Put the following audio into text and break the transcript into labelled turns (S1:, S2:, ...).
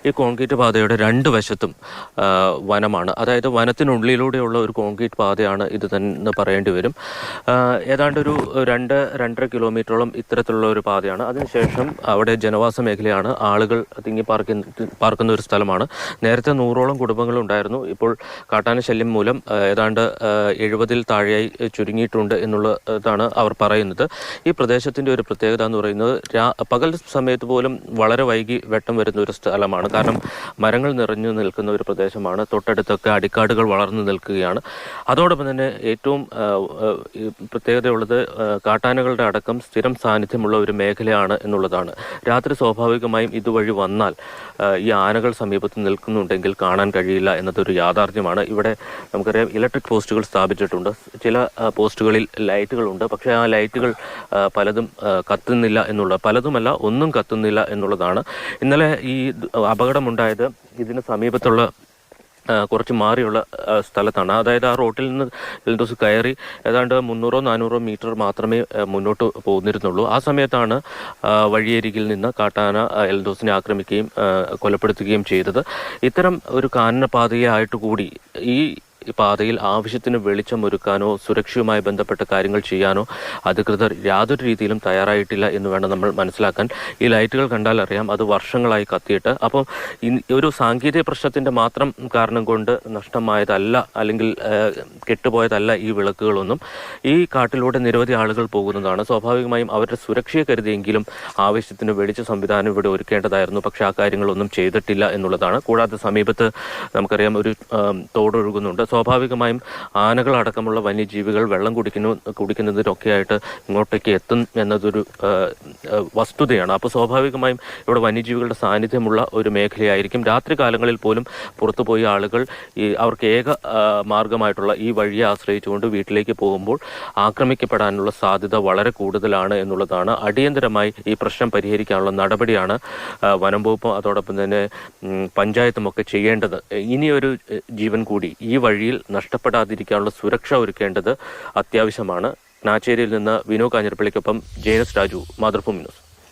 S1: ഈ കോൺക്രീറ്റ് പാതയുടെ രണ്ട് വശത്തും വനമാണ്. അതായത് വനത്തിനുള്ളിലൂടെയുള്ള ഒരു കോൺക്രീറ്റ് പാതയാണ് ഇത് തന്നെ പറയേണ്ടി വരും. ഏതാണ്ട് ഒരു 2-2.5 കിലോമീറ്ററോളം ഇത്തരത്തിലുള്ള ഒരു പാതയാണ്. അതിനുശേഷം അവിടെ ജനവാസ മേഖലയാണ്, ആളുകൾ തിങ്ങി പാർക്കുന്ന ഒരു സ്ഥലമാണ്. നേരത്തെ 100ഓളം കുടുംബങ്ങളുണ്ടായിരുന്നു. ഇപ്പോൾ കാട്ടാന ശല്യം മൂലം ഏതാണ്ട് 70-ൽ താഴെയായി ചുരുങ്ങിയിട്ടുണ്ട് എന്നുള്ളതാണ് അവർ പറയുന്നത്. ഈ പ്രദേശത്തിൻ്റെ ഒരു പ്രത്യേകത എന്ന് പറയുന്നത് പകൽ സമയത്ത് പോലും വളരെ വൈകി വെട്ടം വരുന്ന ഒരു സ്ഥലമാണ്. കാരണം മരങ്ങൾ നിറഞ്ഞു നിൽക്കുന്ന ഒരു പ്രദേശമാണ്. തൊട്ടടുത്തൊക്കെ അടിക്കാടുകൾ വളർന്നു നിൽക്കുകയാണ്. അതോടൊപ്പം തന്നെ ഏറ്റവും പ്രത്യേകതയുള്ളത് കാട്ടാനകളുടെ അടക്കം സ്ഥിരം സാന്നിധ്യമുള്ള ഒരു മേഖലയാണ് എന്നുള്ളതാണ്. രാത്രി സ്വാഭാവികമായും ഇതുവഴി വന്നാൽ ഈ ആനകൾ സമീപത്ത് നിൽക്കുന്നുണ്ടെങ്കിൽ കാണാൻ കഴിയില്ല എന്നതൊരു യാഥാർത്ഥ്യമാണ്. ഇവിടെ നമുക്കറിയാം ഇലക്ട്രിക് പോസ്റ്റുകൾ സ്ഥാപിച്ചിട്ടുണ്ട്. ചില പോസ്റ്റുകളിൽ ലൈറ്റുകളുണ്ട്. പക്ഷേ ആ ലൈറ്റുകൾ പലതും കത്തുന്നില്ല പലതുമല്ല ഒന്നും കത്തുന്നില്ല എന്നുള്ളതാണ്. ഇന്നലെ ഈ അപകടമുണ്ടായത് ഇതിന് സമീപത്തുള്ള കുറച്ച് മാറിയുള്ള സ്ഥലത്താണ്. അതായത് ആ റോട്ടിൽ നിന്ന് എൽദോസ് കയറി ഏതാണ്ട് 300-400 മീറ്റർ മാത്രമേ മുന്നോട്ട് പോകുന്നിരുന്നുള്ളൂ. ആ സമയത്താണ് വഴിയരികിൽ നിന്ന് കാട്ടാന എൽദോസിനെ ആക്രമിക്കുകയും കൊലപ്പെടുത്തുകയും ചെയ്തത്. ഇത്തരം ഒരു കാനനപാതയെ ആയിട്ട് കൂടി ഈ പാതയിൽ ആവശ്യത്തിന് വെളിച്ചമൊരുക്കാനോ സുരക്ഷയുമായി ബന്ധപ്പെട്ട കാര്യങ്ങൾ ചെയ്യാനോ അധികൃതർ യാതൊരു രീതിയിലും തയ്യാറായിട്ടില്ല എന്ന് വേണം നമ്മൾ മനസ്സിലാക്കാൻ. ഈ ലൈറ്റുകൾ കണ്ടാൽ അറിയാം അത് വർഷങ്ങളായി കത്തിയിട്ട്. അപ്പം ഒരു സാങ്കേതിക പ്രശ്നത്തിൻ്റെ മാത്രം കാരണം കൊണ്ട് നഷ്ടമായതല്ല, അല്ലെങ്കിൽ കെട്ടുപോയതല്ല ഈ വിളക്കുകളൊന്നും. ഈ കാട്ടിലൂടെ നിരവധി ആളുകൾ പോകുന്നതാണ്. സ്വാഭാവികമായും അവരുടെ സുരക്ഷയെ കരുതിയെങ്കിലും ആവശ്യത്തിന് വെളിച്ച സംവിധാനം ഇവിടെ ഒരുക്കേണ്ടതായിരുന്നു. പക്ഷേ ആ കാര്യങ്ങളൊന്നും ചെയ്തിട്ടില്ല എന്നുള്ളതാണ്. കൂടാതെ സമീപത്ത് നമുക്കറിയാം ഒരു തോടൊഴുകുന്നുണ്ട്. സ്വാഭാവികമായും ആനകളടക്കമുള്ള വന്യജീവികൾ വെള്ളം കുടിക്കുന്നതിനൊക്കെയായിട്ട് ഇങ്ങോട്ടേക്ക് എത്തും എന്നതൊരു വസ്തുതയാണ്. അപ്പോൾ സ്വാഭാവികമായും ഇവിടെ വന്യജീവികളുടെ സാന്നിധ്യമുള്ള ഒരു മേഖലയായിരിക്കും. രാത്രി കാലങ്ങളിൽ പോലും പുറത്തുപോയി ആളുകൾ അവർക്ക് ഏക മാർഗമായിട്ടുള്ള ഈ വഴിയെ ആശ്രയിച്ചുകൊണ്ട് വീട്ടിലേക്ക് പോകുമ്പോൾ ആക്രമിക്കപ്പെടാനുള്ള സാധ്യത വളരെ കൂടുതലാണ് എന്നുള്ളതാണ്. അടിയന്തരമായി ഈ പ്രശ്നം പരിഹരിക്കാനുള്ള നടപടിയാണ് വനം വകുപ്പും അതോടൊപ്പം തന്നെ പഞ്ചായത്തും ഒക്കെ ചെയ്യേണ്ടത്. ഇനിയൊരു ജീവൻ കൂടി ഈ വഴിയിൽ നഷ്ടപ്പെടാതിരിക്കാനുള്ള സുരക്ഷ ഒരുക്കേണ്ടത് അത്യാവശ്യമാണ്. നാച്ചേരിയിൽ നിന്ന് വിനു കാഞ്ഞിരപ്പള്ളിക്കൊപ്പം ജയനസ് രാജു, മാതൃഭൂമി ന്യൂസ്.